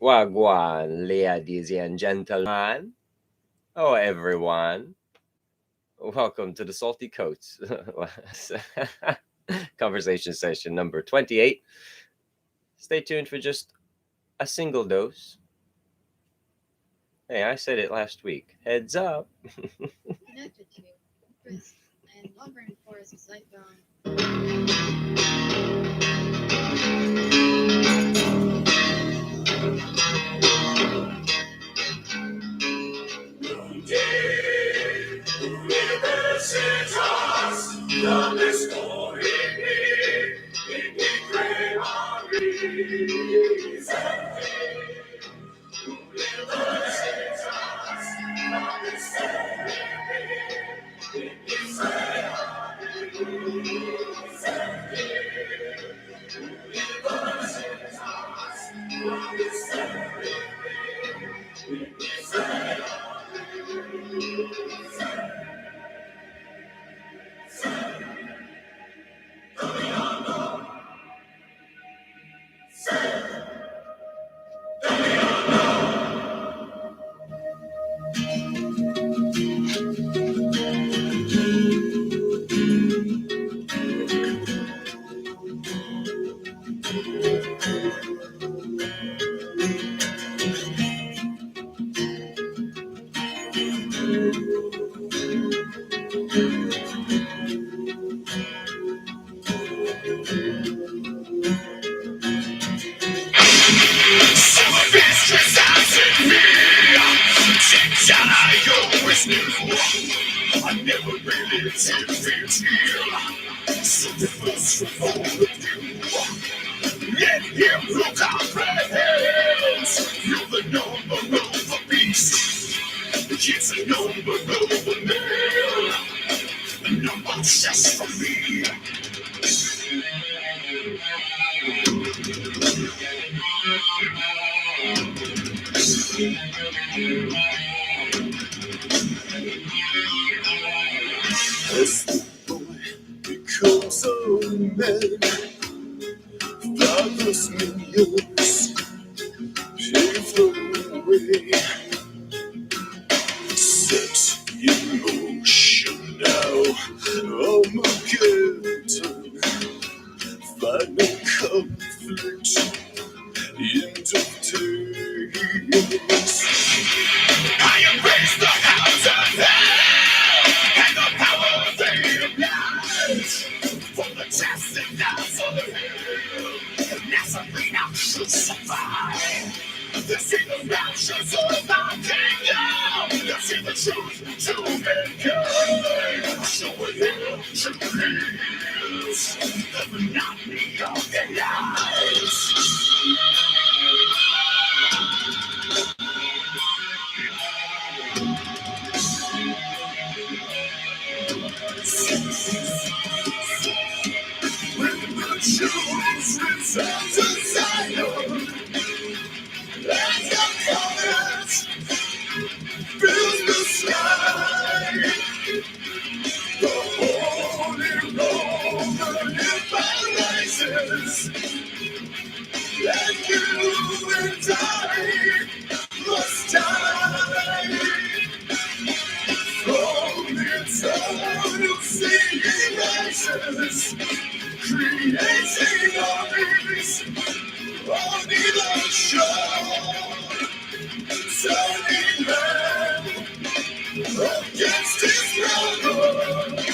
Wagwan, ladies and gentlemen. Oh, everyone. Welcome to the Salty Coats conversation session number 28. Stay tuned for just a single dose. Hey, I said it last week. Heads up. Connected to Chris and Auburn Forest Zeitbound. I always knew I never really did feel so different from all of you. Let him look our hands. You're the number of a beast. It's a number of a man. A number just for me. As the boy becomes a man, fathers millions pave the way, set in motion now. Armageddon, final conflict, end of days. I embrace the house of hell and the power they applies. For the test and knives of hell, Nazarene should survive. This is the raptures of my kingdom. This is the truth to mankind. Show it him to please the monotony of their lives. When the children's return to Zion, let your colors fill the sky. The Holy Roman rises, and you and I must die. From eternal sea rises, creating armies on either shore, turning man against his brother,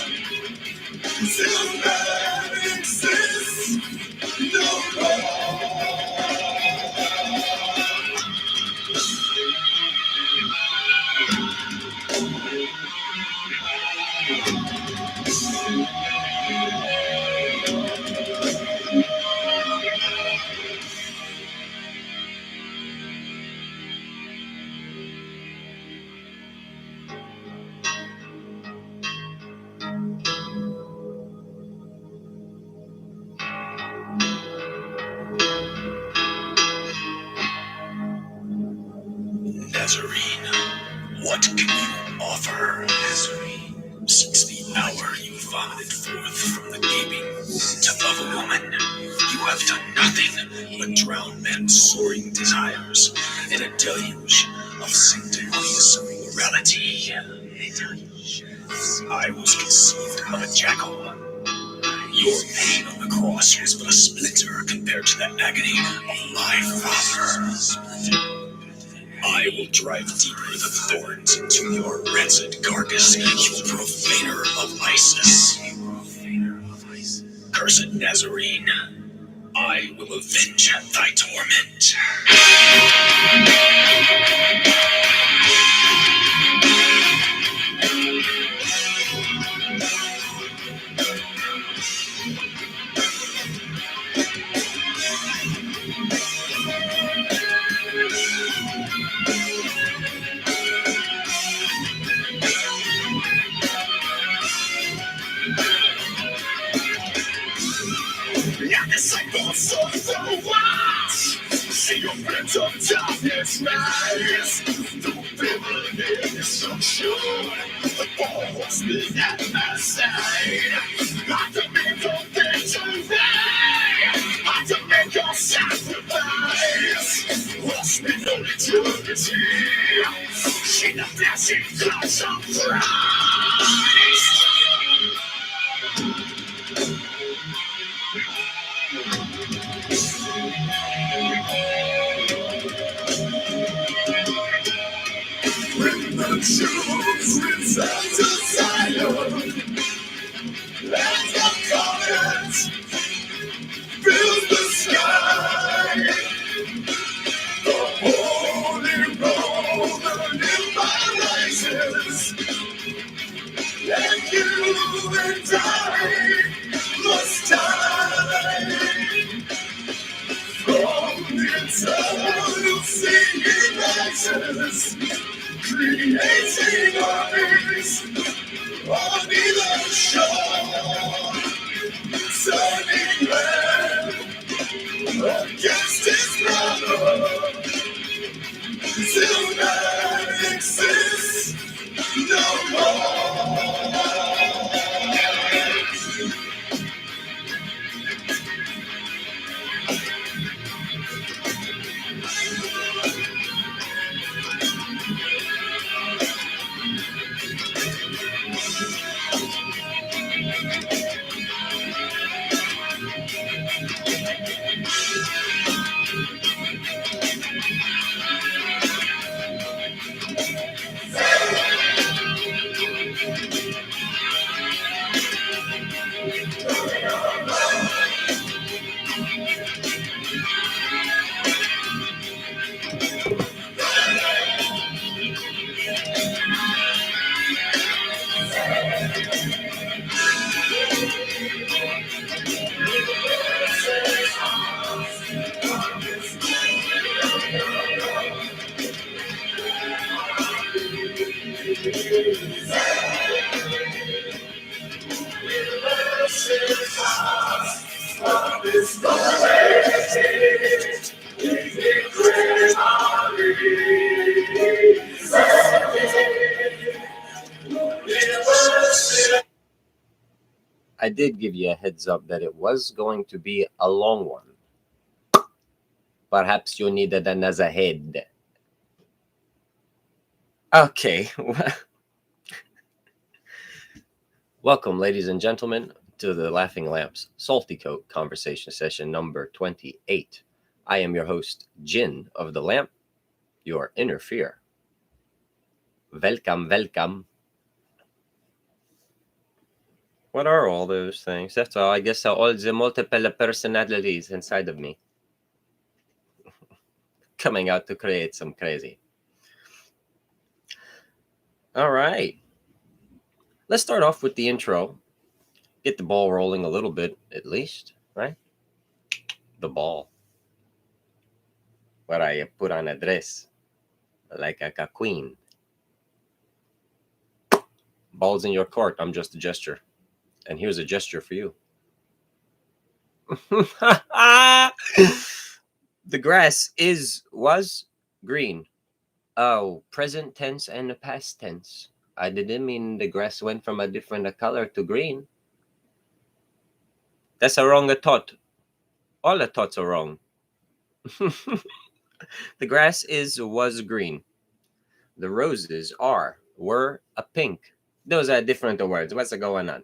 till man exists no more. Nazarene, what can you offer? Nazarene, Since the hour you vomited forth from the gaping wound of a woman, you have done nothing but drown men's soaring desires in a deluge of sanctimonious morality. I was conceived of a jackal. Your pain on the cross was but a splinter compared to the agony of my Father. I will drive deeper the thorns into your rancid carcass, you profaner of Isis. Cursed Nazarene, I will avenge thy torment. Now disciples of the wise, see your friends of darkness rise. Through bitter destruction, the four horsemen at my side. I demand your victory, I demand your sacrifice. Horsemen of eternity, see the flashing flash of Christ. When the truth returns to Zion, and the comet fills the sky, the holy Roman empire rises, and you and I must die. From the eternal singing rises, creating armies on either shore, turning man against his brother, till man exists no more. I did give you a heads up that it was going to be a long one. Perhaps you needed another head. Okay. Welcome, ladies and gentlemen, to the Laughing Lamps Salty Coat Conversation Session number 28. I am your host, Jin of the Lamp, your inner fear. Welcome, welcome. What are all those things? That's all. I guess all the multiple personalities inside of me coming out to create some crazy. All right. Let's start off with the intro. Get the ball rolling a little bit, at least, right? The ball. Where I put on a dress like a queen. Ball's in your court. I'm just a gesture. And here's a gesture for you. The grass was green. Oh, present tense and past tense. I didn't mean the grass went from a different color to green. That's a wrong thought. All the thoughts are wrong. The grass was green. The roses were a pink. Those are different words. What's going on?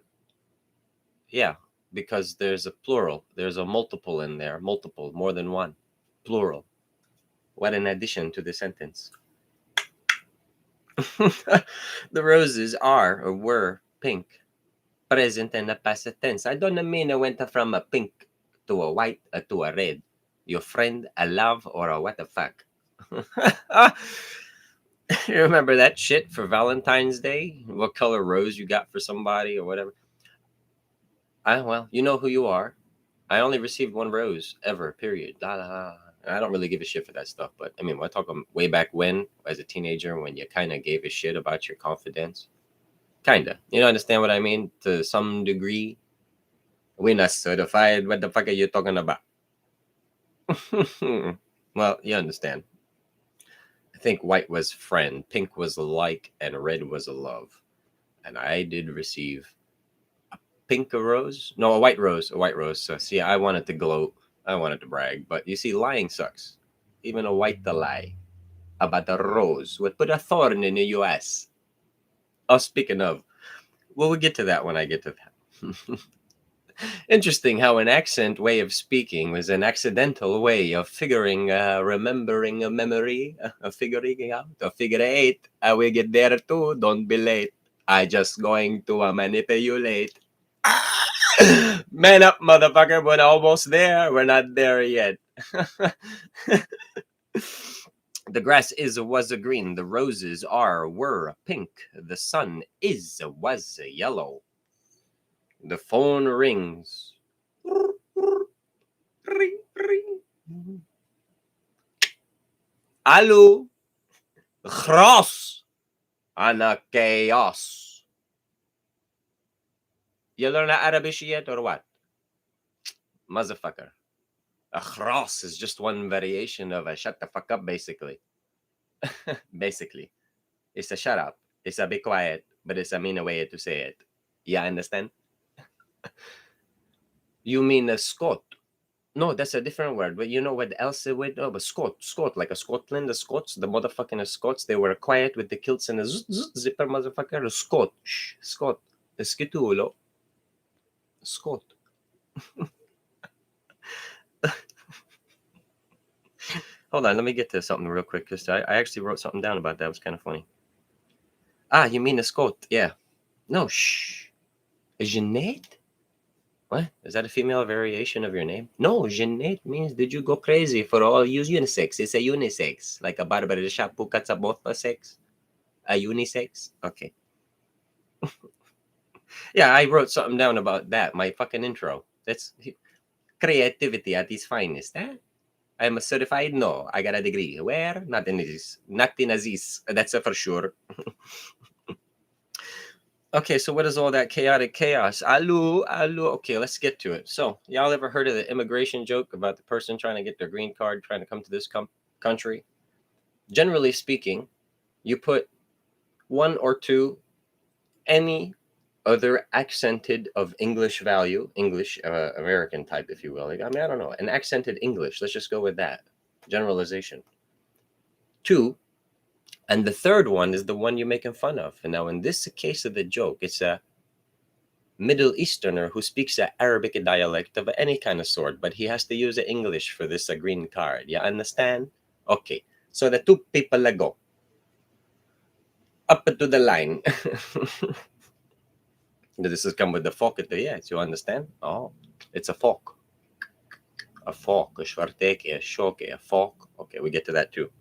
Yeah, because there's a plural. There's a multiple in there. Multiple, more than one. Plural. What an addition to the sentence. The roses are or were pink. Present and a past tense. I don't mean I went from a pink to a white to a red. Your friend, a love, or a what the fuck. You remember that shit for Valentine's Day? What color rose you got for somebody or whatever? Well, you know who you are. I only received one rose ever, period. La, la, la. I don't really give a shit for that stuff, but I mean, we're talking way back when, as a teenager, when you kind of gave a shit about your confidence. Kinda. You understand what I mean? To some degree. We're not certified. What the fuck are you talking about? Well, you understand. I think white was friend, pink was like, and red was a love. And I did receive a pink rose. No, a white rose. A white rose. So see, I wanted to gloat. I wanted to brag. But you see, lying sucks. Even a white to lie about a rose would put a thorn in the US. Oh, speaking of, we'll get to that when I get to that. Interesting how an accent way of speaking was an accidental way of remembering a memory, figuring out, figure eight. I will get there too. Don't be late. I just going to manipulate. Man up, motherfucker. We're almost there. We're not there yet. The grass was green. The roses were pink. The sun was yellow. The phone rings. Ring, ring. Allo. Cross. Ana chaos. You learn Arabic yet or what? Motherfucker. A cross is just one variation of a shut the fuck up, basically. Basically. It's a shut up. It's a be quiet, but it's a mean way to say it. You understand? You mean a Scot? No, that's a different word. But you know what else it would? Oh, but Scot, like a Scotland, the Scots, the motherfucking Scots, they were quiet with the kilts and the zipper, motherfucker. A Scot, shh, Scot, a skitulo, Scot. Hold on, let me get to something real quick because I actually wrote something down about that. It was kind of funny. You mean a Scot? Yeah. No, shh. Jeanette? What? Is that a female variation of your name? No, Jeanette means did you go crazy for all use unisex? It's a unisex. Like a barber shop who cuts up both for sex. A unisex? Okay. Yeah, I wrote something down about that. My fucking intro. That's creativity at its finest, eh? I'm a certified? No, I got a degree. Where? Not in this. Not in Aziz. That's for sure. Okay, so what is all that chaotic chaos? Alu. Okay, let's get to it. So, y'all ever heard of the immigration joke about the person trying to get their green card, trying to come to this country? Generally speaking, you put one or two, any other accented of English value, English, American type, if you will. Like, I mean, I don't know, an accented English. Let's just go with that. Generalization. Two, and the third one is the one you're making fun of. And now in this case of the joke, it's a Middle Easterner who speaks an Arabic dialect of any kind of sort, but he has to use English for this green card. You understand? Okay. So the two people go up to the line. This has come with the fork at the end. You understand? Oh, it's a fork. A fork, a schwarteke, a shoke, a fork. Okay, we get to that too.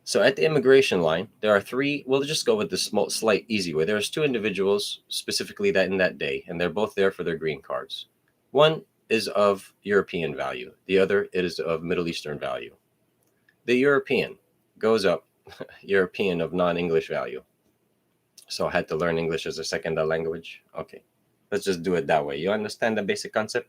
So at the immigration line, there are three. We'll just go with the slight easy way. There's two individuals specifically that in that day, and they're both there for their green cards. One is of European value. The other is of Middle Eastern value. The European goes up, European of non-English value. So I had to learn English as a second language. Okay, let's just do it that way. You understand the basic concept?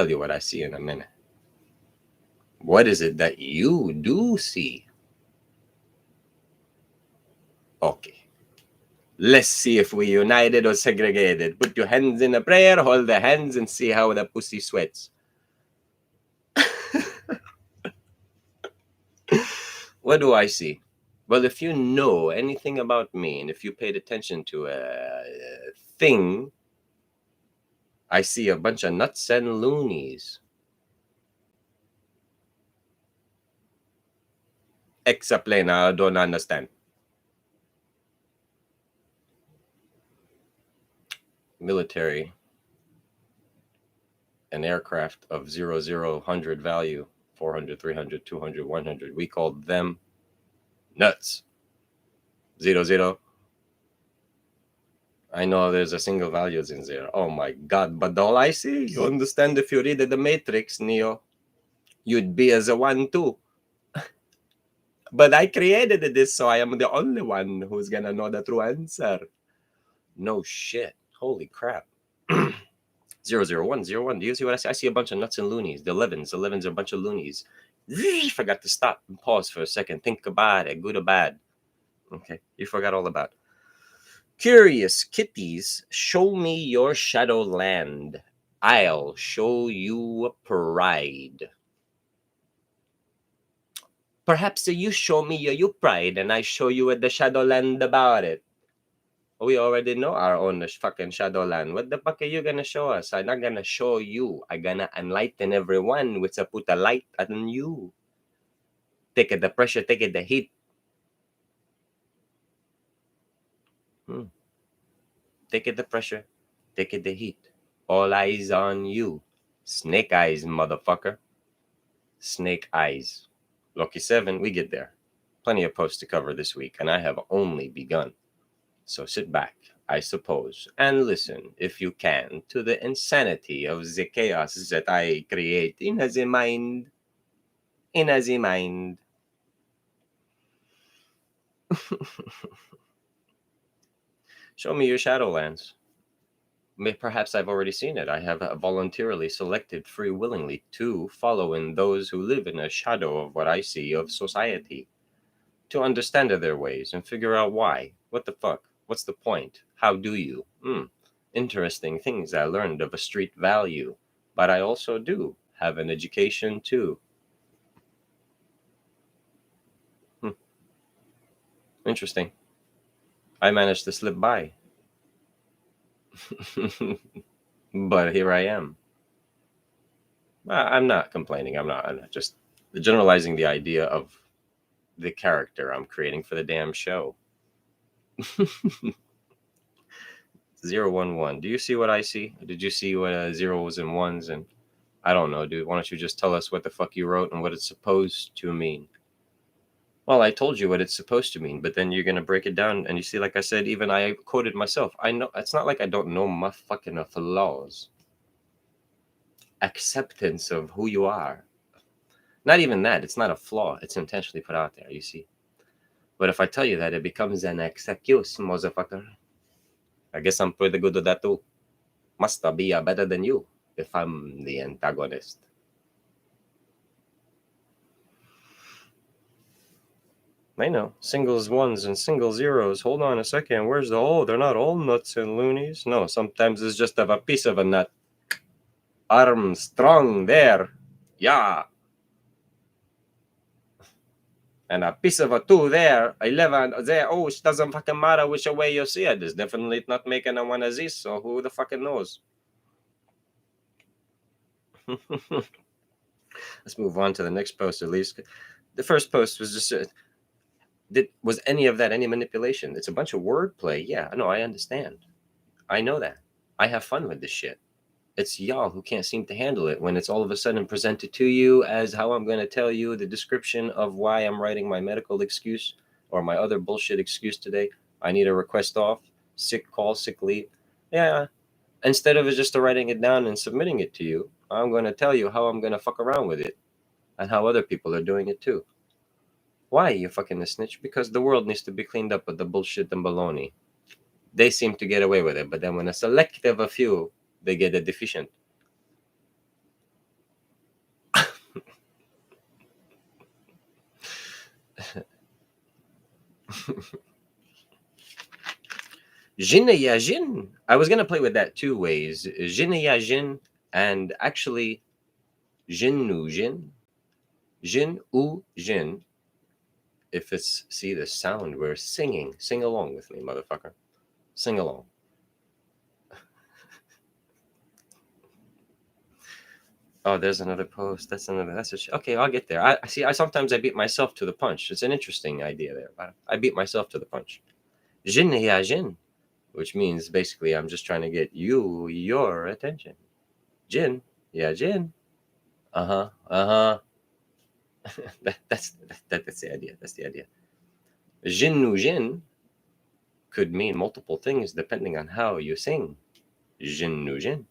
tell you what I see in a minute. What is it that you do see? Okay. Let's see if we united or segregated. Put your hands in a prayer, hold the hands, and see how the pussy sweats. What do I see? Well, if you know anything about me, and if you paid attention to a thing, I see a bunch of nuts and loonies. Explain, I don't understand. Military, an aircraft of 0, 0, 100 value, 400, 300, 200, 100. We called them nuts. 0, 0. I know there's a single values in there. Oh my God. But all I see, you understand, if you read the Matrix, Neo, you'd be as a 1 too. But I created this, so I am the only one who's gonna know the true answer. No shit. Holy crap. 0, 0, 1, 0, 1. Do you see what I see? I see a bunch of nuts and loonies. The 11s. 11s are a bunch of loonies. Forgot to stop and pause for a second. Think about it, good or bad. Okay, you forgot all about it. Curious kitties, show me your shadowland. I'll show you pride. Perhaps you show me your pride and I show you the shadowland about it. We already know our own fucking shadowland. What the fuck are you gonna show us? I'm not gonna show you. I'm gonna enlighten everyone with a put a light on you. Take it the pressure, take it the heat. Take it the pressure, take it the heat. All eyes on you. Snake eyes, motherfucker. Snake eyes. Lucky 7, we get there. Plenty of posts to cover this week, and I have only begun. So sit back, I suppose, and listen, if you can, to the insanity of the chaos that I create in the mind. In the mind. Show me your Shadowlands. Perhaps I've already seen it. I have voluntarily selected free willingly to follow in those who live in a shadow of what I see of society, to understand their ways and figure out why. What the fuck? What's the point? How do you? Interesting things I learned of a street value, but I also do have an education too. Interesting. I managed to slip by. But here I am. I'm not complaining. I'm not just generalizing the idea of the character I'm creating for the damn show. 011. Do you see what I see? Did you see what zeros and ones? And I don't know, dude. Why don't you just tell us what the fuck you wrote and what it's supposed to mean? Well, I told you what it's supposed to mean, but then you're gonna break it down, and you see, like I said, even I quoted myself. I know it's not like I don't know my fucking flaws. Acceptance of who you are. Not even that. It's not a flaw. It's intentionally put out there. You see. But if I tell you that, it becomes an excuse, motherfucker. I guess I'm pretty good at that too. Must be better than you if I'm the antagonist. I know. Singles ones and single zeros. Hold on a second. Where's the oh? They're not all nuts and loonies. No, sometimes it's just a piece of a nut. Armstrong there. Yeah. And a piece of a 2 there, 11 there. Oh, it doesn't fucking matter which way you see it. It's definitely not making a one of these, so who the fucking knows? Let's move on to the next post, at least. The first post was just was any of that any manipulation? It's a bunch of wordplay. Yeah, no, I understand. I know that. I have fun with this shit. It's y'all who can't seem to handle it when it's all of a sudden presented to you as how I'm going to tell you the description of why I'm writing my medical excuse or my other bullshit excuse today. I need a request off, sick call, sick leave. Yeah. Instead of just writing it down and submitting it to you, I'm going to tell you how I'm going to fuck around with it and how other people are doing it too. Why, you fucking snitch? Because the world needs to be cleaned up with the bullshit and baloney. They seem to get away with it, but then when a selective a few, they get a deficient. Jin ya Jin. I was gonna play with that two ways. Jin ya Jin and actually Jin nu Jin. Jin u Jin. If it's see the sound, we're singing. Sing along with me, motherfucker. Sing along. Oh, there's another post. That's okay. I'll get there. I see. I sometimes beat myself to the punch. It's an interesting idea there. I beat myself to the punch. Jin ya Jin, which means basically I'm just trying to get your attention. Jin ya Jin. That's the idea. That's the idea. Jin nu Jin could mean multiple things depending on how you sing. Jin nu Jin.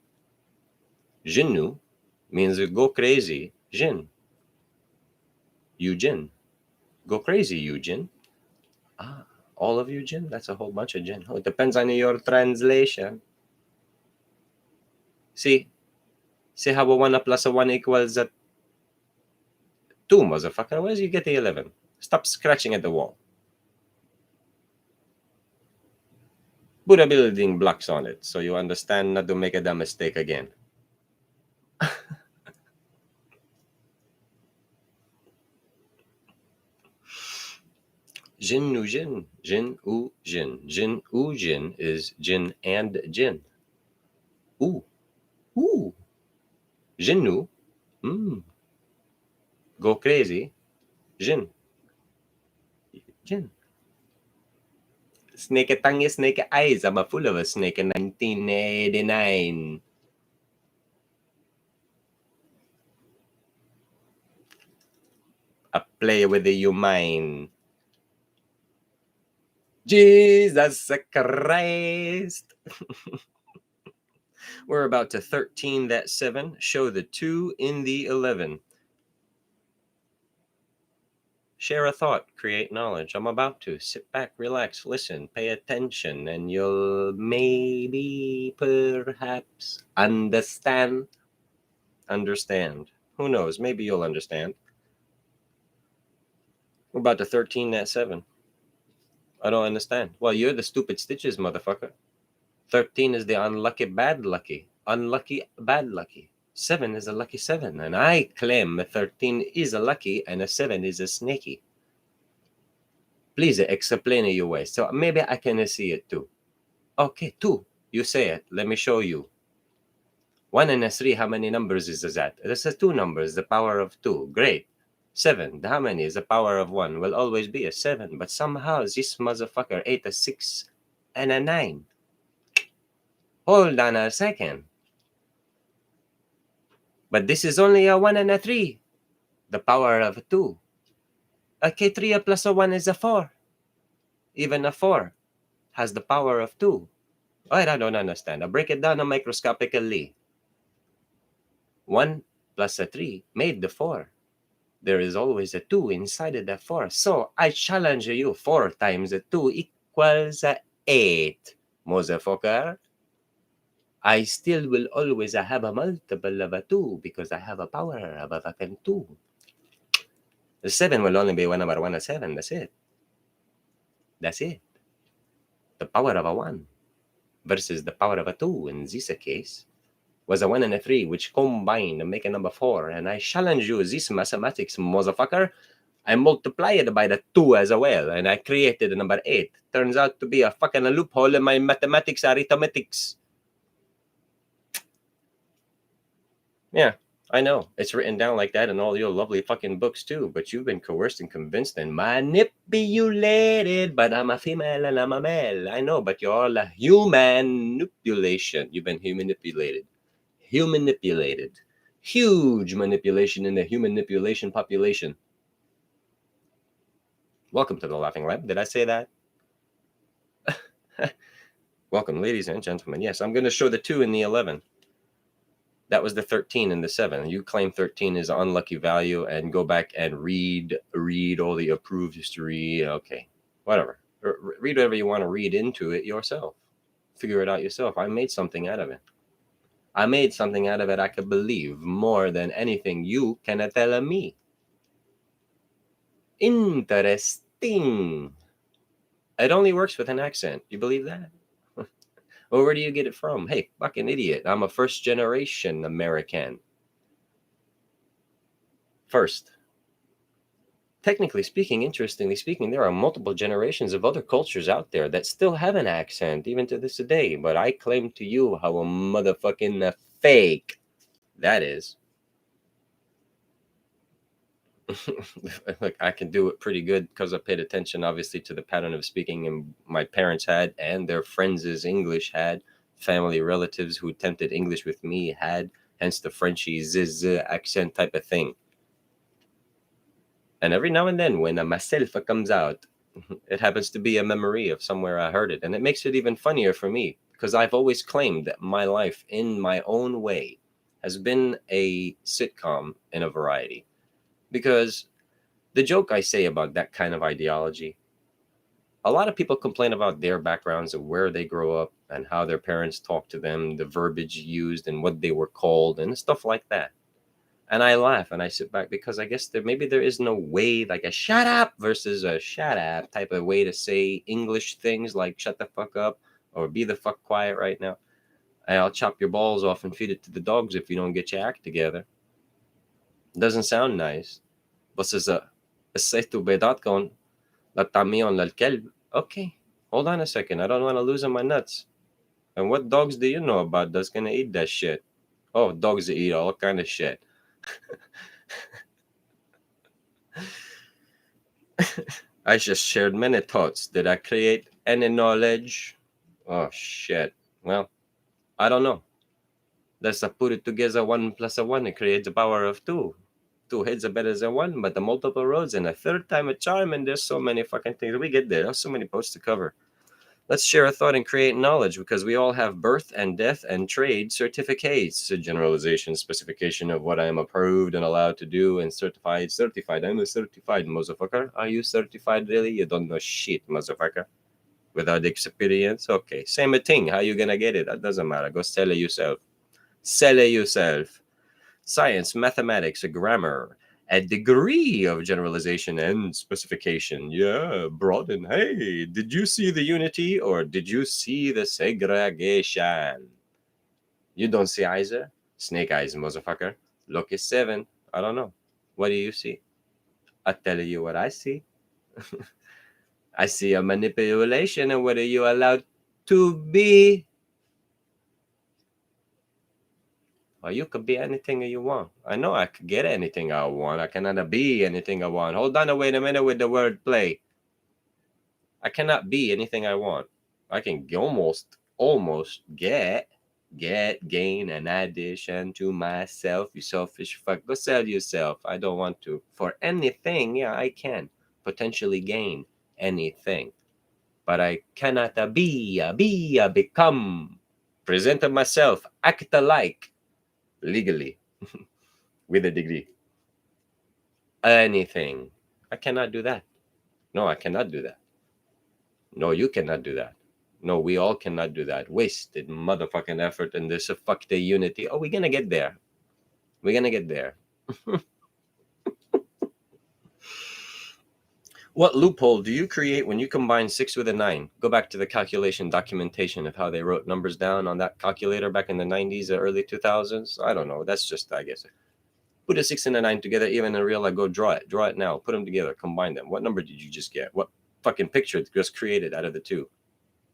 Jin nu means go crazy, Jin. Eugene. Go crazy, Eugene. All of you, Jin? That's a whole bunch of Jin. Oh, it depends on your translation. See how a 1 plus a 1 equals a 2, motherfucker. Where do you get the 11? Stop scratching at the wall. Put a building blocks on it so you understand not to make a dumb mistake again. Jin nu Jin. Jin u Jin. Jin u Jin is Jin and Jin. Ooh. Ooh. Jin nu. Go crazy. Jin. Jin. Snake tongue, snake eyes. I'm a fool of a snake in 1989. I play with the human. Jesus Christ. We're about to 13 that 7. Show the 2 in the 11. share a thought, create knowledge. I'm about to sit back, relax, listen, pay attention, and you'll maybe, perhaps, understand. Understand. Who knows? Maybe you'll understand. We're about to 13 at 7. I don't understand. Well, you're the stupid stitches, motherfucker. 13 is the unlucky bad lucky. Unlucky bad lucky. 7 is a lucky 7. And I claim a 13 is a lucky and a 7 is a snaky. Please explain it your way. So maybe I can see it too. Okay, 2. You say it. Let me show you. 1 and a 3, how many numbers is that? This is 2 numbers, the power of 2. Great. 7, how many is the power of 1? Will always be a 7. But somehow this motherfucker ate a 6 and a 9. Hold on a second. But this is only a 1 and a 3. The power of 2. Okay, 3 plus a 1 is a 4. Even a 4 has the power of 2. I don't understand. I'll break it down microscopically. 1 plus a 3 made the 4. There is always a 2 inside of the 4. So I challenge you, 4 times a 2 equals 8. Motherfucker. I still will always have a multiple of a 2 because I have a power of a fucking 2. The 7 will only be 1 over 1 and 7. That's it. That's it. The power of a 1 versus the power of a 2 in this case was a 1 and a 3, which combined and make a number 4. And I challenge you, this mathematics, motherfucker. I multiply it by the 2 as well, and I created a number 8. Turns out to be a fucking loophole in my mathematics arithmetics. Yeah, I know. It's written down like that in all your lovely fucking books too, but you've been coerced and convinced and manipulated. But I'm a female and I'm a male. I know, but you're all a human manipulation. You've been human manipulated. Human manipulated. Huge manipulation in the human manipulation population. Welcome to the Laughing Lab. Did I say that? Welcome, ladies and gentlemen. Yes, I'm going to show the 2 and the 11. That was the 13 and the 7. You claim 13 is an unlucky value and go back and read all the approved history. Okay, whatever. Read whatever you want to read into it yourself. Figure it out yourself. I made something out of it. I made something out of it I could believe more than anything you can tell me. Interesting. It only works with an accent. You believe that? Well, where do you get it from? Hey, fucking idiot. I'm a first generation American. First. Technically speaking, interestingly speaking, there are multiple generations of other cultures out there that still have an accent, even to this day. But I claim to you how a motherfucking fake that is. Look, I can do it pretty good because I paid attention, obviously, to the pattern of speaking and my parents had, and their friends' English had, family relatives who attempted English with me had, hence the Frenchy ziz accent type of thing. And every now and then, when a myself comes out, it happens to be a memory of somewhere I heard it, and it makes it even funnier for me because I've always claimed that my life, in my own way, has been a sitcom in a variety. Because the joke I say about that kind of ideology, a lot of people complain about their backgrounds of where they grow up and how their parents talk to them, the verbiage used and what they were called and stuff like that. And I laugh and I sit back because I guess maybe there is no way, like a shut up versus a shut up type of way to say English things like shut the fuck up or be the fuck quiet right now. I'll chop your balls off and feed it to the dogs if you don't get your act together. Doesn't sound nice. بس إذا قصيتوا بيضاتكم للطعميون للكلب. Okay, hold on a second. I don't want to loosen my nuts. And what dogs do you know about that's going to eat that shit? Oh, dogs that eat all kind of shit. I just shared many thoughts. Did I create any knowledge? Oh, shit. Well, I don't know. Let's put it together. 1 plus a 1, it creates a power of 2. 2 heads are better than 1, but the multiple roads and a third time a charm, and there's so many fucking things. We get there. There's so many posts to cover. Let's share a thought and create knowledge because we all have birth and death and trade certificates, a generalization specification of what I am approved and allowed to do and certified. Certified. I'm a certified motherfucker. Are you certified really? You don't know shit, motherfucker. Without experience? Okay. Same thing. How you gonna get it? That doesn't matter. Go sell it yourself. Sell it yourself. Science, mathematics, grammar, a degree of generalization and specification. Yeah, broaden. Hey, did you see the unity or did you see the segregation? You don't see either? Snake eyes, motherfucker. Look is 7. I don't know. What do you see? I tell you what I see. I see a manipulation and what are you allowed to be? Well, you could be anything you want. I know I could get anything I want. I cannot be anything I want. Hold on, wait a minute with the word play. I cannot be anything I want. I can almost gain an addition to myself. You selfish fuck. Go sell yourself. I don't want to. For anything, yeah, I can potentially gain anything. But I cannot become, present myself, act alike, legally, with a degree. Anything. I cannot do that. No, I cannot do that. No, you cannot do that. No, we all cannot do that. Wasted motherfucking effort in this fuck the unity. Oh, we're gonna get there. We're gonna get there. What loophole do you create when you combine 6 with a 9? Go back to the calculation documentation of how they wrote numbers down on that calculator back in the 90s or early 2000s. I don't know. That's just, I guess. Put a 6 and a 9 together, even in real life. Go draw it. Draw it now. Put them together. Combine them. What number did you just get? What fucking picture just created out of the 2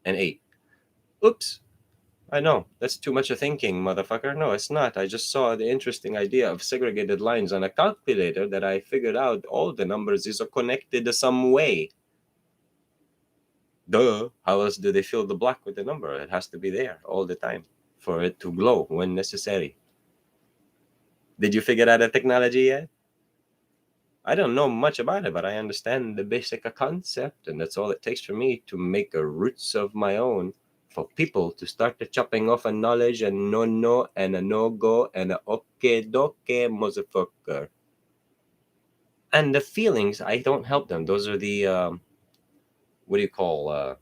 and 8? Oops. I know. That's too much of thinking, motherfucker. No, it's not. I just saw the interesting idea of segregated lines on a calculator that I figured out all the numbers is connected some way. Duh. How else do they fill the block with the number? It has to be there all the time for it to glow when necessary. Did you figure out the technology yet? I don't know much about it, but I understand the basic concept, and that's all it takes for me to make a roots of my own for people to start the chopping off a knowledge and no and a no-go and a okay-doke motherfucker. And the feelings, I don't help them. Those are the, what do you call,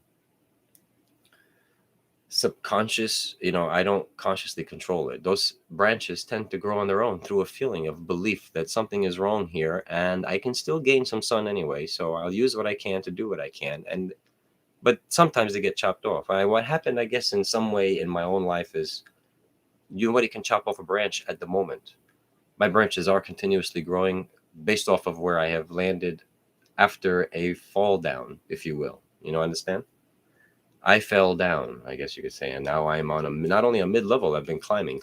subconscious, I don't consciously control it. Those branches tend to grow on their own through a feeling of belief that something is wrong here, and I can still gain some sun anyway, so I'll use what I can to do what I can. But sometimes they get chopped off. What happened, I guess, in some way in my own life is nobody can chop off a branch at the moment. My branches are continuously growing based off of where I have landed after a fall down, if you will. Understand? I fell down, I guess you could say, and now I'm on not only a mid-level, I've been climbing.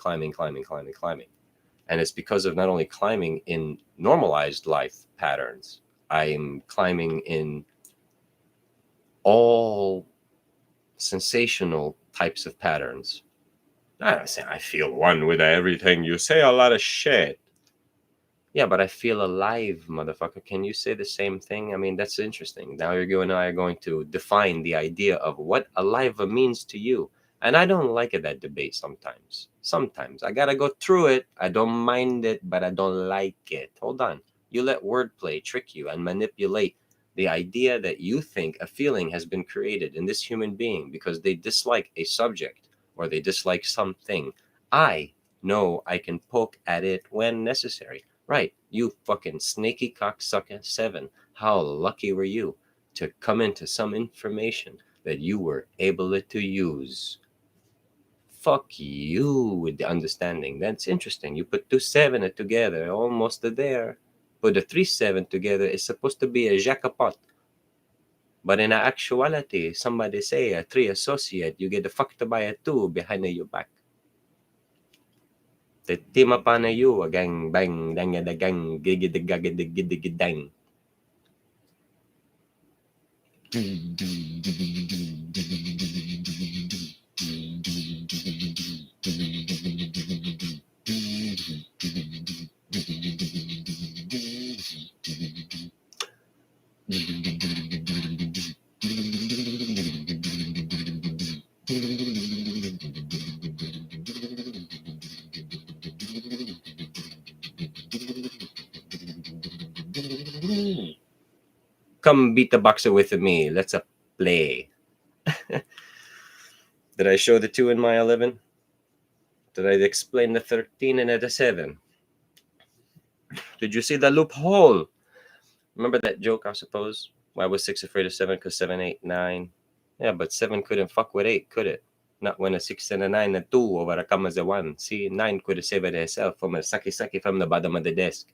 And it's because of not only climbing in normalized life patterns, I'm climbing in all sensational types of patterns. I don't say I feel one with everything. You say a lot of shit. Yeah, but I feel alive, motherfucker. Can you say the same thing? I mean, that's interesting. Now you and I are going to define the idea of what alive means to you. And I don't like that debate sometimes. Sometimes I gotta go through it. I don't mind it, but I don't like it. Hold on. You let wordplay trick you and manipulate the idea that you think a feeling has been created in this human being because they dislike a subject or they dislike something. I know I can poke at it when necessary. Right, you fucking snaky cocksucker 7. How lucky were you to come into some information that you were able to use? Fuck you with the understanding. That's interesting. You put 2 7 together, almost there. Put the 3 7 together, it's supposed to be a jackpot. But in actuality, somebody say a 3 associate, you get fucked by a 2 behind your back. The team up on you, a gang bang, dang a gang, giggy. Come beat the boxer with me. Let's play. Did I show the 2 in my 11? Did I explain the 13 and the 7? Did you see the loophole? Remember that joke, I suppose? Why was 6 afraid of 7? Because 7, 8, 9. Yeah, but 7 couldn't fuck with 8, could it? Not when a 6 and a 9 and 2 overcome as a 1. See, 9 could have saved herself from a saki from the bottom of the desk.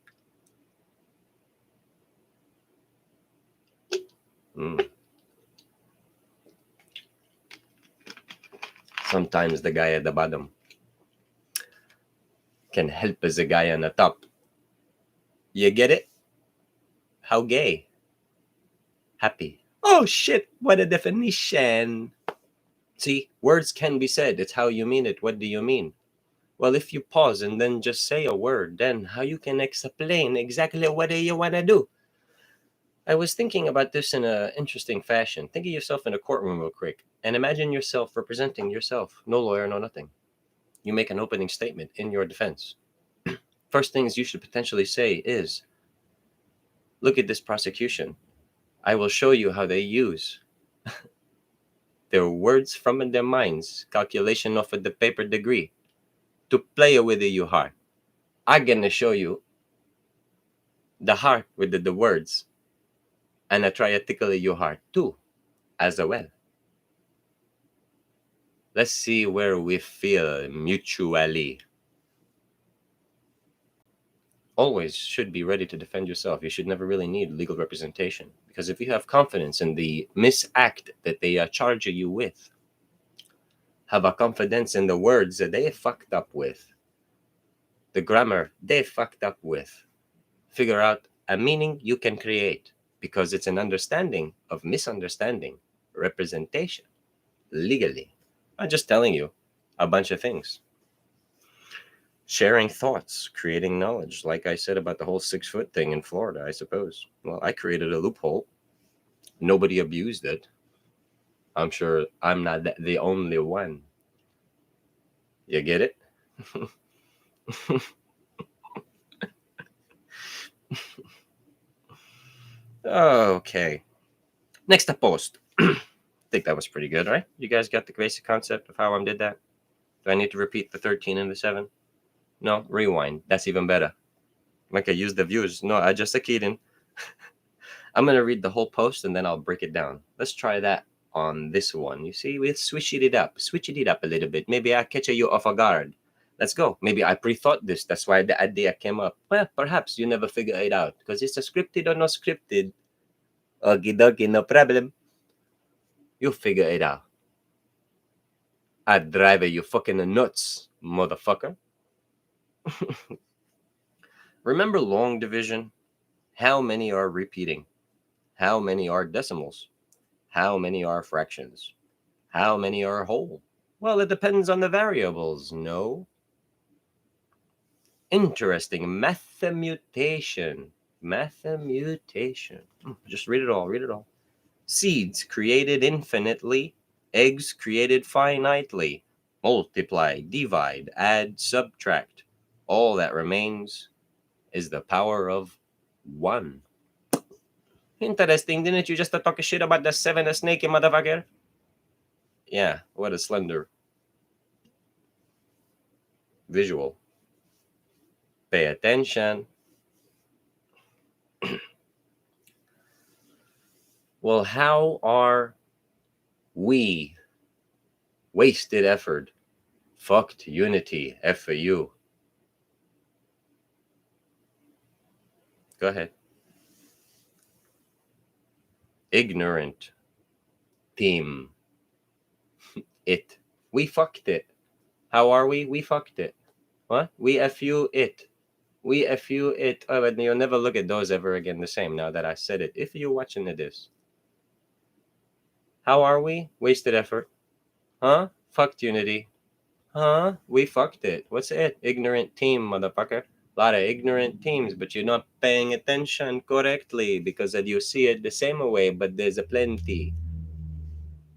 Sometimes the guy at the bottom can help as the guy on the top. You get it? How gay? Happy. Oh shit, what a definition. See, words can be said. It's how you mean it. What do you mean? Well, if you pause and then just say a word, then how you can explain exactly what you want to do. I was thinking about this in an interesting fashion. Think of yourself in a courtroom real quick and imagine yourself representing yourself. No lawyer, no nothing. You make an opening statement in your defense. First things you should potentially say is, look at this prosecution. I will show you how they use their words from their minds, calculation off of the paper degree, to play with your heart. I'm going to show you the heart with the words, and I try to tickle your heart too, as well. Let's see where we feel mutually. Always should be ready to defend yourself. You should never really need legal representation, because if you have confidence in the misact that they charge you with, have a confidence in the words that they fucked up with, the grammar they fucked up with, figure out a meaning you can create, because it's an understanding of misunderstanding representation legally. I'm just telling you a bunch of things. Sharing thoughts, creating knowledge, like I said about the whole 6-foot thing in Florida, I suppose. Well, I created a loophole. Nobody abused it. I'm sure I'm not the only one. You get it? Okay. Next post. I think that was pretty good, right? You guys got the basic concept of how I did that? Do I need to repeat the 13 and the 7? No, rewind. That's even better. Like I use the views. No, I just keyed in. I'm going to read the whole post and then I'll break it down. Let's try that on this one. You see, we switched it up a little bit. Maybe I catch you off a guard. Let's go. Maybe I pre-thought this. That's why the idea came up. Well, perhaps you never figure it out because it's a scripted or no scripted. Okie dokie, no problem. You figure it out. I drive you fucking nuts, motherfucker. Remember long division? How many are repeating? How many are decimals? How many are fractions? How many are whole? Well, it depends on the variables, no? Interesting. Mathemutation. Just read it all. Seeds created infinitely. Eggs created finitely. Multiply, divide, add, subtract. All that remains is the power of 1. Interesting, didn't you just talk shit about the 7 a snake, you motherfucker? Yeah, what a slender visual. Pay attention. Well, how are we? Wasted effort. Fucked unity. F for you. Go ahead. Ignorant. Team. It. We fucked it. How are we? We fucked it. What? We F you it. We F you it. Oh, but you'll never look at those ever again the same now that I said it. If you're watching this. How are we? Wasted effort. Huh? Fucked unity. Huh? We fucked it. What's it? Ignorant team, motherfucker. A lot of ignorant teams, but you're not paying attention correctly because you see it the same way, but there's a plenty.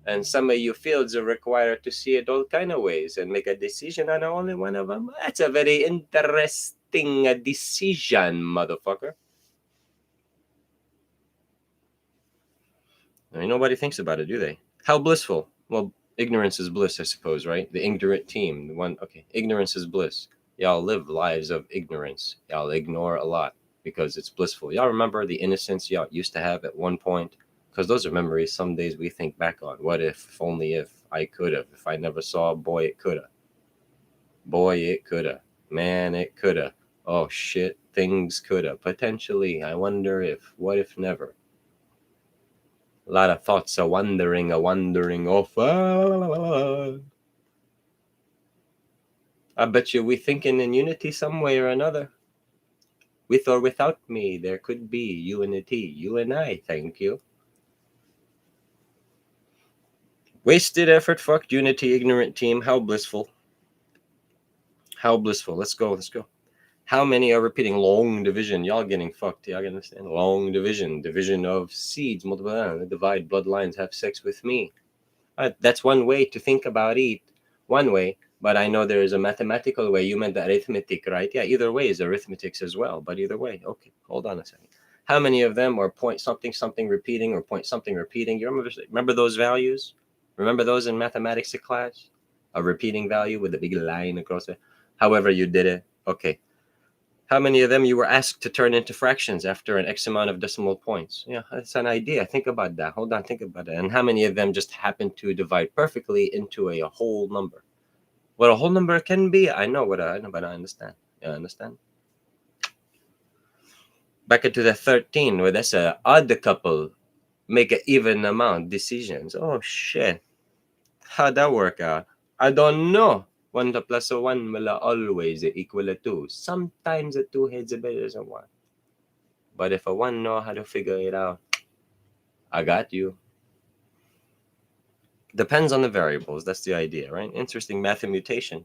And some of you fields are required to see it all kind of ways and make a decision on only one of them. That's a very interesting decision, motherfucker. I mean, nobody thinks about it, do they? How blissful? Well, ignorance is bliss, I suppose, right? The ignorant team, the one, okay, ignorance is bliss. Y'all live lives of ignorance. Y'all ignore a lot because it's blissful. Y'all remember the innocence y'all used to have at one point? Because those are memories some days we think back on. What if only if I could have? If I never saw, boy, it could have. Boy, it could have. Man, it could have. Oh, shit, things could have. Potentially. I wonder if. What if never? A lot of thoughts are wandering off. I bet you we thinking in unity some way or another. With or without me, there could be unity. You and I, thank you. Wasted effort, fucked unity, ignorant team. How blissful. How blissful. Let's go. How many are repeating long division? Y'all getting fucked. Y'all understand? Long division. Division of seeds. Multiple. Divide bloodlines. Have sex with me. That's one way to think about it. One way. But I know there is a mathematical way. You meant the arithmetic, right? Yeah, either way is arithmetics as well. But either way. Okay, hold on a second. How many of them are point something repeating or point something repeating? You remember those values? Remember those in mathematics class? A repeating value with a big line across it. However you did it. Okay. How many of them you were asked to turn into fractions after an X amount of decimal points? Yeah, that's an idea. Think about that. Hold on, think about it. And how many of them just happen to divide perfectly into a whole number? What a whole number can be, I know, but I understand. Yeah, I understand. Back into the 13, where that's a odd couple make an even amount decisions. Oh shit. How'd that work out? I don't know. 1 plus 1 will always equal a 2. Sometimes a 2 heads are better than 1. But if a 1 know how to figure it out, I got you. Depends on the variables. That's the idea, right? Interesting math and mutation.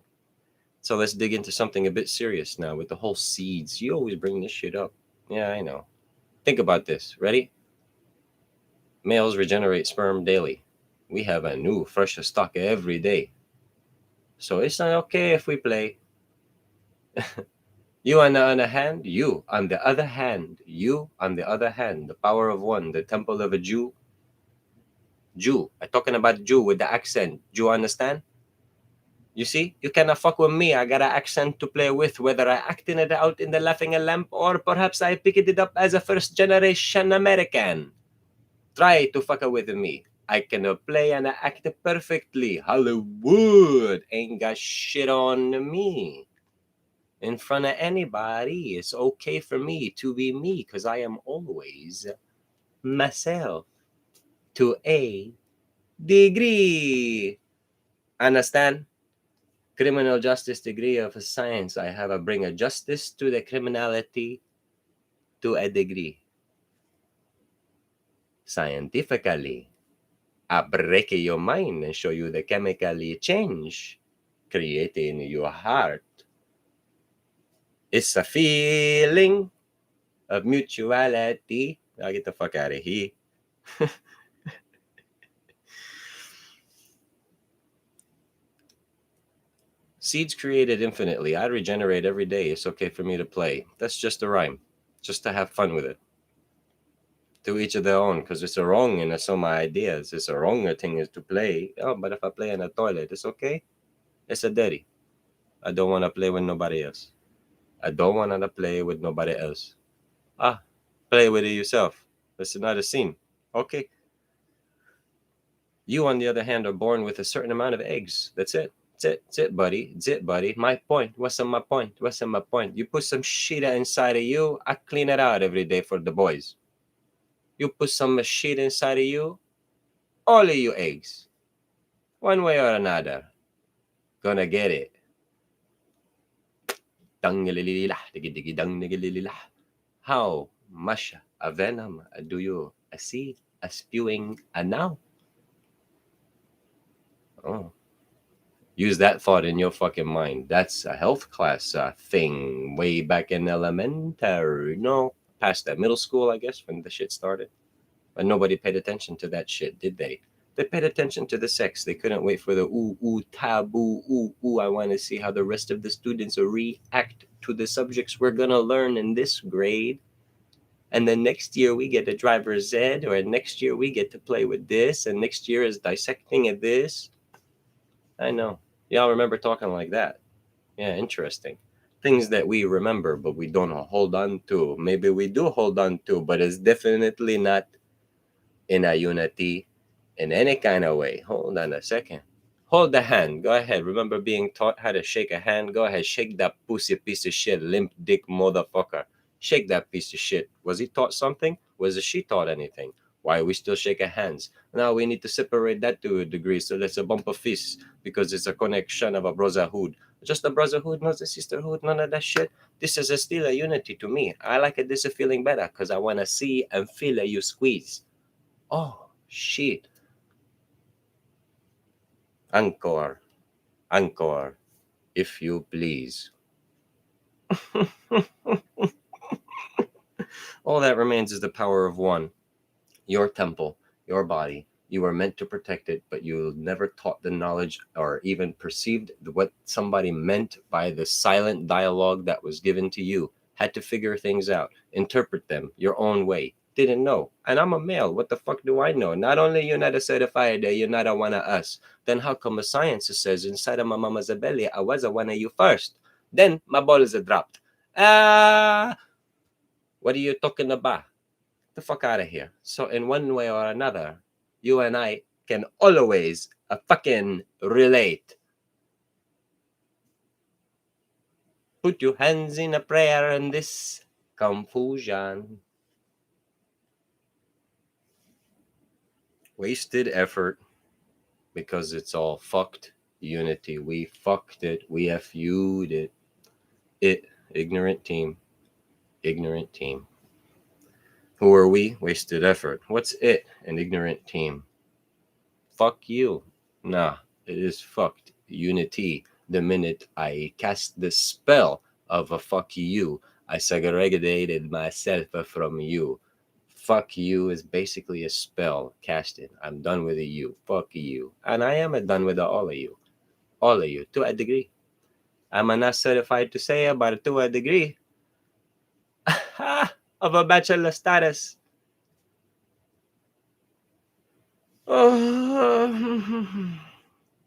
So let's dig into something a bit serious now with the whole seeds. You always bring this shit up. Yeah, I know. Think about this. Ready? Males regenerate sperm daily. We have a new, fresh stock every day. So it's not okay if we play. You on the other hand, the power of one, the temple of a Jew. I'm talking about Jew with the accent. Jew, understand? You see, you cannot fuck with me. I got an accent to play with, whether I acting it out in the laughing lamp or perhaps I picked it up as a first generation American. Try to fuck with me. I can play and act perfectly. Hollywood ain't got shit on me. In front of anybody, it's okay for me to be me because I am always myself to a degree. Understand? Criminal justice degree of science. I have a bring a justice to the criminality to a degree. Scientifically, I break your mind and show you the chemically change created in your heart. It's a feeling of mutuality. I'll get the fuck out of here. Seeds created infinitely. I regenerate every day. It's okay for me to play. That's just a rhyme. Just to have fun with it. To each of their own, because it's a wrong and that's all my ideas. It's a wrong thing is to play. Oh, but if I play in a toilet, it's okay. It's a dirty. I don't want to play with nobody else. I don't want to play with nobody else. Play with it yourself. That's another scene. Okay. You, on the other hand, are born with a certain amount of eggs. That's it. That's it, buddy. That's it, buddy. My point. What's my point? You put some shit inside of you, I clean it out every day for the boys. You put some shit inside of you, all of you eggs. One way or another. Gonna get it. How much venom do you see spewing now? Oh. Use that thought in your fucking mind. That's a health class thing way back in elementary. No, past that middle school, I guess, when the shit started. But nobody paid attention to that shit, did they? They paid attention to the sex. They couldn't wait for the ooh, taboo, ooh. I want to see how the rest of the students react to the subjects we're going to learn in this grade. And then next year we get a driver's ed, or next year we get to play with this, and next year is dissecting of this. I know. Y'all remember talking like that. Yeah, interesting. Things that we remember, but we don't hold on to. Maybe we do hold on to, but it's definitely not in a unity in any kind of way. Hold on a second. Hold the hand. Go ahead. Remember being taught how to shake a hand? Go ahead. Shake that pussy piece of shit, limp dick motherfucker. Shake that piece of shit. Was he taught something? Was she taught anything? Why are we still shaking hands? Now we need to separate that to a degree. So let's a bump of fist because it's a connection of a brotherhood. Just a brotherhood, not a sisterhood, none of that shit. This is still a unity to me. I like it. This is feeling better because I want to see and feel you squeeze. Oh, shit. Encore, encore, if you please. All that remains is the power of one. Your temple, your body. You were meant to protect it, but you never taught the knowledge or even perceived what somebody meant by the silent dialogue that was given to you. Had to figure things out, interpret them your own way. Didn't know. And I'm a male. What the fuck do I know? Not only you're not a certified, you're not a one of us. Then how come the science says inside of my mama's belly, I was a one of you first? Then my balls are dropped. What are you talking about? The fuck out of here. So in one way or another, you and I can always fucking relate. Put your hands in a prayer in this confusion. Wasted effort because it's all fucked unity. We fucked it. We FU'd it. Ignorant team. Ignorant team. Who are we? Wasted effort. What's it? An ignorant team. Fuck you. Nah, it is fucked unity. The minute I cast the spell of a fuck you, I segregated myself from you. Fuck you is basically a spell casted. I'm done with you. Fuck you. And I am done with all of you. All of you, to a degree. I'm not certified to say, but to a degree of a bachelor status.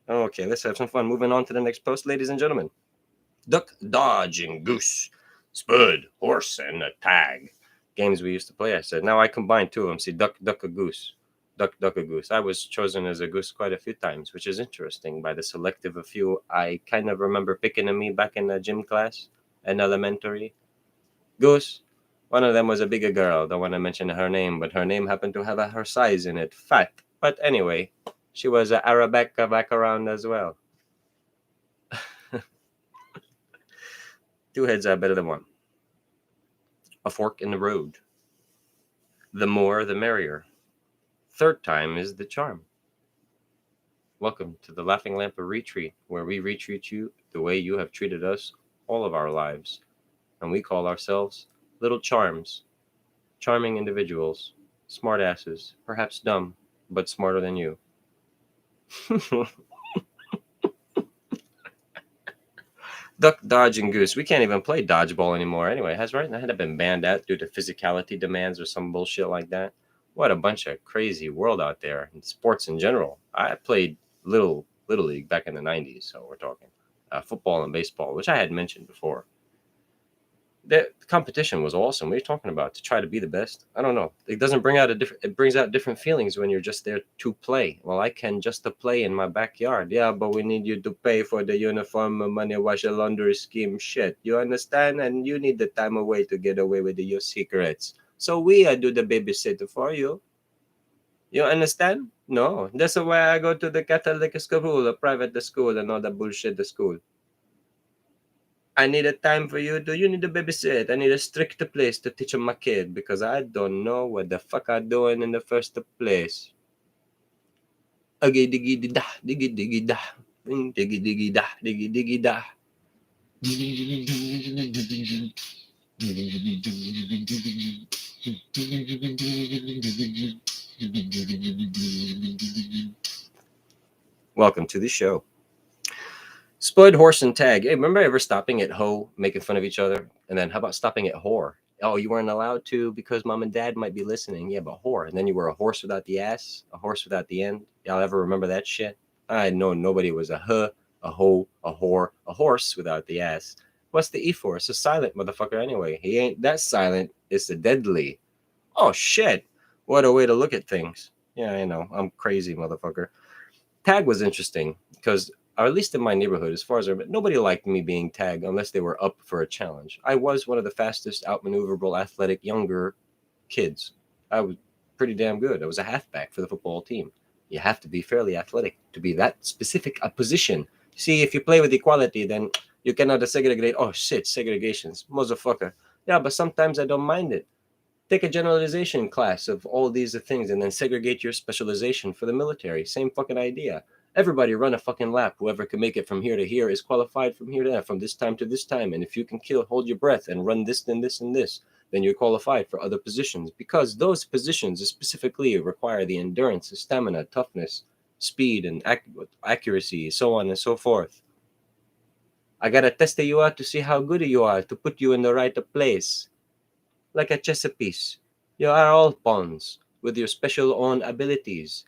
Okay, let's have some fun. Moving on to the next post, ladies and gentlemen. Duck, dodge, and goose. Spud, horse, and a tag. Games we used to play, I said. Now I combine two of them. See, duck, duck, a goose. Duck, duck, a goose. I was chosen as a goose quite a few times, which is interesting. By the selective a few, I kind of remember picking on me back in the gym class and elementary. Goose. One of them was a bigger girl. Don't want to mention her name, but her name happened to have her size in it. Fat. But anyway, she was a Arabica back around as well. Two heads are better than one. A fork in the road. The more, the merrier. Third time is the charm. Welcome to the Laughing Lamp Retreat, where we retreat you the way you have treated us all of our lives. And we call ourselves Little Charms. Charming individuals. Smart asses. Perhaps dumb, but smarter than you. Duck, dodge, and goose. We can't even play dodgeball anymore anyway. Has right now been banned out due to physicality demands or some bullshit like that. What a bunch of crazy world out there in sports in general. I played little league back in the 90s, so we're talking football and baseball, which I had mentioned before. The competition was awesome. What are you talking about? To try to be the best? I don't know. It doesn't bring out it brings out different feelings when you're just there to play. Well, I can just to play in my backyard. Yeah, but we need you to pay for the uniform, money, wash, a laundry scheme shit. You understand? And you need the time away to get away with your secrets. So we do the babysitter for you. You understand? No. That's why I go to the Catholic school, a private school, and all the bullshit the school. I need a time for you. Do you need a babysit? I need a strict place to teach my kid because I don't know what the fuck I'm doing in the first place. Diggy diggy da, diggy diggy da, diggy diggy da, diggy diggy da. Welcome to the show. Spud, horse, and tag. Hey, remember ever stopping at hoe, making fun of each other? And then how about stopping at whore? Oh, you weren't allowed to because mom and dad might be listening. Yeah, but whore. And then you were a horse without the ass, a horse without the end. Y'all ever remember that shit? I know nobody was a huh, a hoe, a whore, a horse without the ass. What's the E for? It's a silent motherfucker anyway. He ain't that silent. It's the deadly. Oh shit. What a way to look at things. Yeah, I know. I'm crazy, motherfucker. Tag was interesting because, or at least in my neighborhood, as far as I remember, nobody liked me being tagged unless they were up for a challenge. I was one of the fastest, outmaneuverable, athletic, younger kids. I was pretty damn good. I was a halfback for the football team. You have to be fairly athletic to be that specific a position. See, if you play with equality, then you cannot segregate. Oh shit, segregations, motherfucker. Yeah, but sometimes I don't mind it. Take a generalization class of all these things and then segregate your specialization for the military. Same fucking idea. Everybody run a fucking lap. Whoever can make it from here to here is qualified from here to there, from this time to this time. And if you can kill, hold your breath and run this, then this, and this, then you're qualified for other positions because those positions specifically require the endurance, stamina, toughness, speed, and accuracy, so on and so forth. I gotta test you out to see how good you are to put you in the right place. Like a chess piece. You are all pawns with your special own abilities.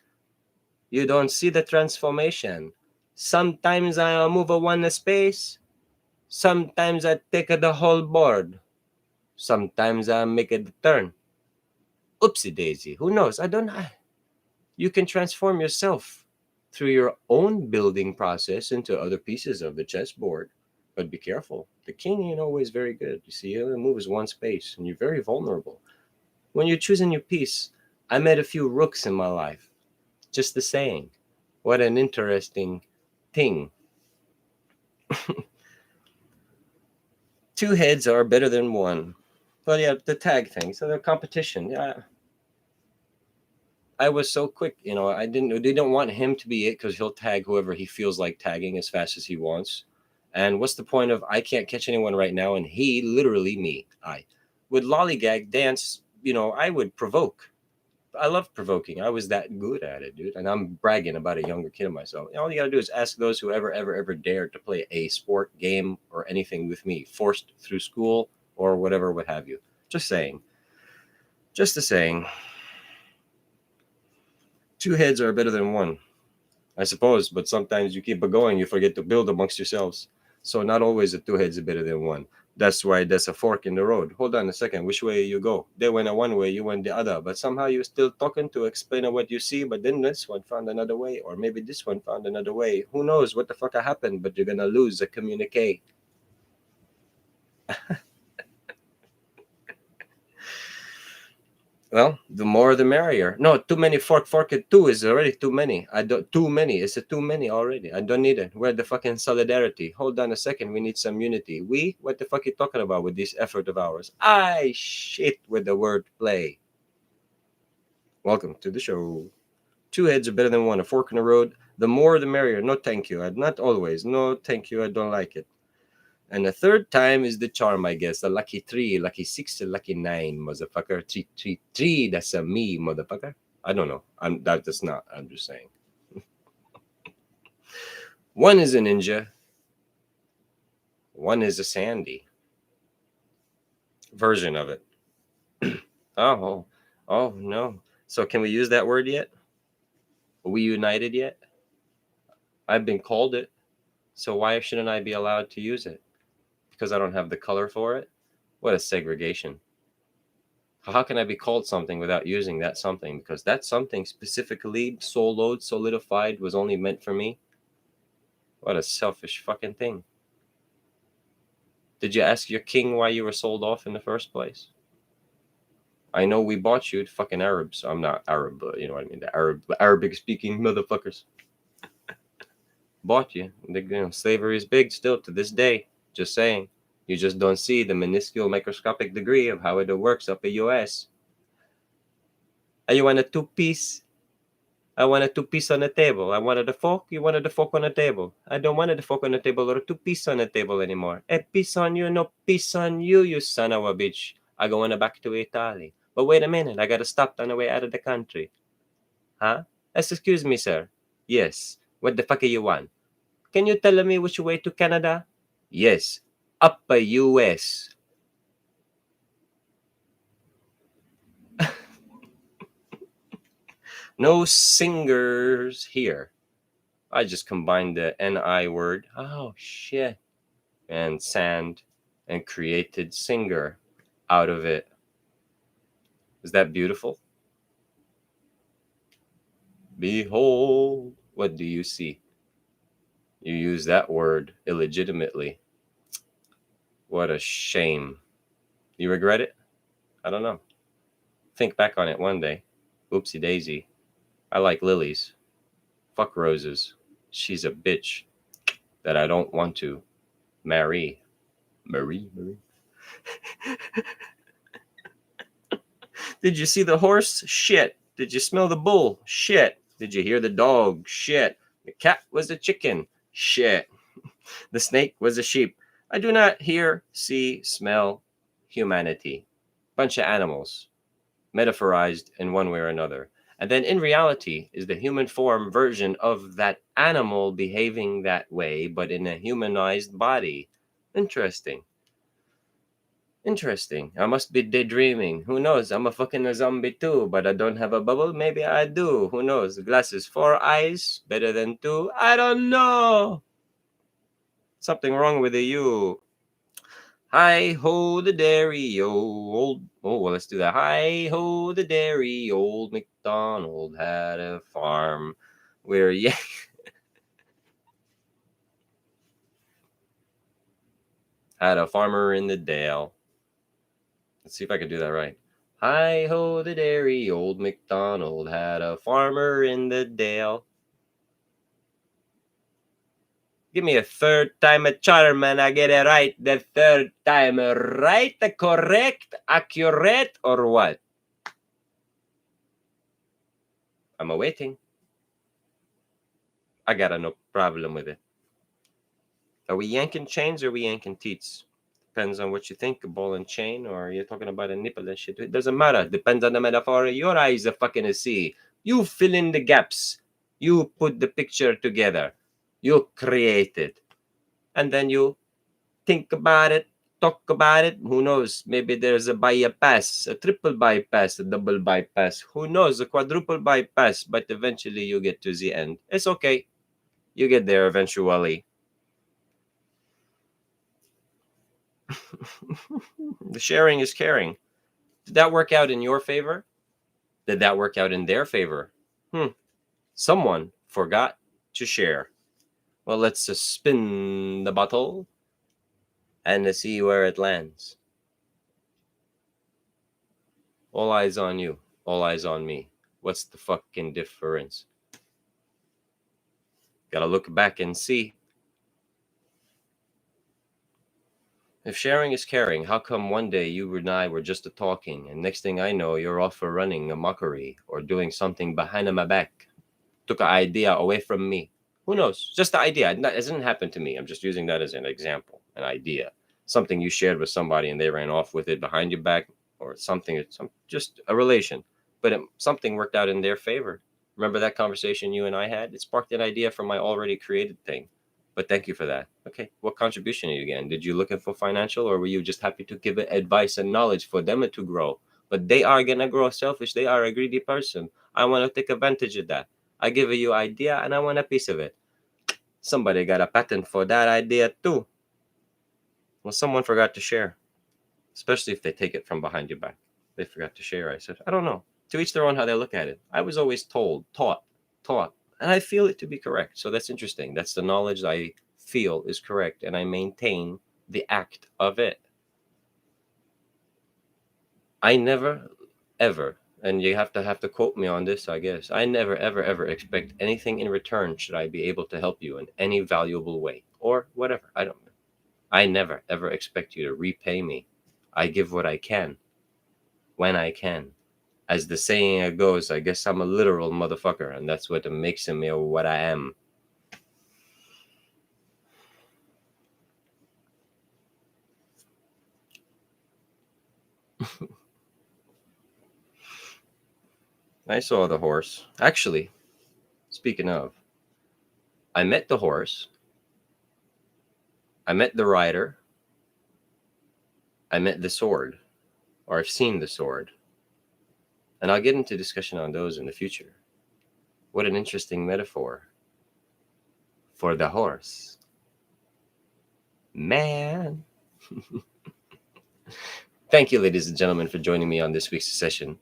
You don't see the transformation. Sometimes I move a one space. Sometimes I take the whole board. Sometimes I make a turn. Oopsie daisy. Who knows? I don't know. You can transform yourself through your own building process into other pieces of the chessboard. But be careful. The king ain't always very good. You see, he only moves one space, and you're very vulnerable. When you're choosing your piece, I met a few rooks in my life. Just the saying. What an interesting thing. Two heads are better than one. Well, yeah, the tag thing. So the competition. Yeah. I was so quick, they don't want him to be it because he'll tag whoever he feels like tagging as fast as he wants. And what's the point of I can't catch anyone right now and he literally me, I would lollygag dance, I would provoke. I love provoking. I was that good at it, dude. And I'm bragging about a younger kid of myself. All you gotta do is ask those who ever dared to play a sport, game, or anything with me, forced through school or whatever, what have you. Just saying. Just a saying. Two heads are better than one, I suppose, but sometimes you keep it going, you forget to build amongst yourselves. So not always the two heads are better than one. That's why there's a fork in the road. Hold on a second, which way you go? They went a one way, you went the other, but somehow you're still talking to explain what you see, but then this one found another way, or maybe this one found another way. Who knows what the fuck happened, but you're gonna lose the communique. Well, the more the merrier. No, too many fork it. Two is already too many. I don't too many. It's a too many already. I don't need it. Where the fucking solidarity? Hold on a second. We need some unity. What the fuck you talking about with this effort of ours? I shit with the word play. Welcome to the show. Two heads are better than one. A fork in the road. The more the merrier. No thank you. Not always. No thank you. I don't like it. And the third time is the charm, I guess. The lucky 3, lucky 6, the lucky 9, motherfucker. 3, 3, 3. That's a me, motherfucker. I don't know. That's not. I'm just saying. One is a ninja. One is a Sandy. Version of it. Oh no. So can we use that word yet? Are we united yet? I've been called it. So why shouldn't I be allowed to use it? Because I don't have the color for it? What a segregation. How can I be called something without using that something? Because that something specifically soloed, solidified, was only meant for me? What a selfish fucking thing. Did you ask your king why you were sold off in the first place? I know we bought you, fucking Arabs. I'm not Arab, but you know what I mean. The Arabic-speaking motherfuckers bought you. Slavery is big still to this day. Just saying. You just don't see the minuscule microscopic degree of how it works up in US. You want a two-piece? I want a two-piece on the table. I wanted a fork. You wanted a fork on the table. I don't want a fork on the table or a two-piece on the table anymore. A piece on you, no piece on you, you son of a bitch. I go on back to Italy. But wait a minute. I got to stop on the way out of the country. Huh? Excuse me, sir. Yes. What the fuck you want? Can you tell me which way to Canada? Yes. Up a US. No singers here. I just combined the NI word, oh shit, and sand and created singer out of it. Is that beautiful? Behold, what do you see? You use that word illegitimately. What a shame. You regret it? I don't know. Think back on it one day. Oopsie daisy. I like lilies. Fuck roses. She's a bitch that I don't want to marry. Marie. Did you see the horse? Shit. Did you smell the bull? Shit. Did you hear the dog? Shit. The cat was a chicken. Shit. The snake was a sheep. I do not hear, see, smell humanity. Bunch of animals, metaphorized in one way or another. And then in reality is the human form version of that animal behaving that way, but in a humanized body. Interesting. Interesting. I must be daydreaming. Who knows? I'm a fucking zombie too, but I don't have a bubble. Maybe I do. Who knows? Glasses, 4 eyes, better than 2. I don't know. Something wrong with you. Hi ho the dairy old. Oh, well, let's do that. Hi ho the dairy old MacDonald had a farm where had a farmer in the dale. Let's see if I can do that right. Hi ho the dairy old MacDonald had a farmer in the dale. Give me a third time a charm and I get it right the third time. Right, correct, accurate, or what? I'm awaiting. I got no problem with it. Are we yanking chains or are we yanking teats? Depends on what you think, a ball and chain, or you're talking about a nipple and shit. It doesn't matter. Depends on the metaphor. Your eyes are fucking see. You fill in the gaps. You put the picture together. You create it. And then you think about it, talk about it. Who knows? Maybe there's a bypass, a triple bypass, a double bypass. Who knows? A quadruple bypass. But eventually you get to the end. It's okay. You get there eventually. The sharing is caring. Did that work out in your favor? Did that work out in their favor? Someone forgot to share. Well, let's spin the bottle and see where it lands. All eyes on you. All eyes on me. What's the fucking difference? Gotta look back and see. If sharing is caring, how come one day you and I were just talking, and next thing I know, you're off for running a mockery or doing something behind my back? Took an idea away from me. Who knows? Just the idea. It doesn't happen to me. I'm just using that as an example, an idea. Something you shared with somebody and they ran off with it behind your back, or something, just a relation. But something worked out in their favor. Remember that conversation you and I had? It sparked an idea from my already created thing. But thank you for that. Okay, what contribution are you getting? Did you looking for financial, or were you just happy to give advice and knowledge for them to grow? But they are gonna grow selfish. They are a greedy person. I want to take advantage of that. I give you idea and I want a piece of it. Somebody got a patent for that idea too. Well, someone forgot to share, especially if they take it from behind your back. They forgot to share. I said, I don't know. To each their own how they look at it. I was always told, taught, and I feel it to be correct. So that's interesting. That's the knowledge I feel is correct, and I maintain the act of it. I never, ever, and you have to quote me on this, I guess. I never, ever expect anything in return should I be able to help you in any valuable way or whatever. I never, ever expect you to repay me. I give what I can when I can. As the saying goes, I guess I'm a literal motherfucker, and that's what makes me what I am. I saw the horse. Actually, speaking of, I met the horse. I met the rider. I met the sword, or I've seen the sword. And I'll get into discussion on those in the future. What an interesting metaphor for the horse. Man. Thank you, ladies and gentlemen, for joining me on this week's session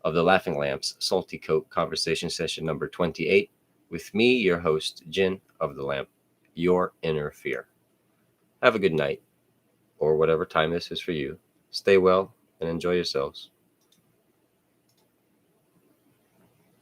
of the Laughing Lamps Salty Coat Conversation Session number 28 with me, your host, Jin of the Lamp, your inner fear. Have a good night, or whatever time this is for you. Stay well and enjoy yourselves.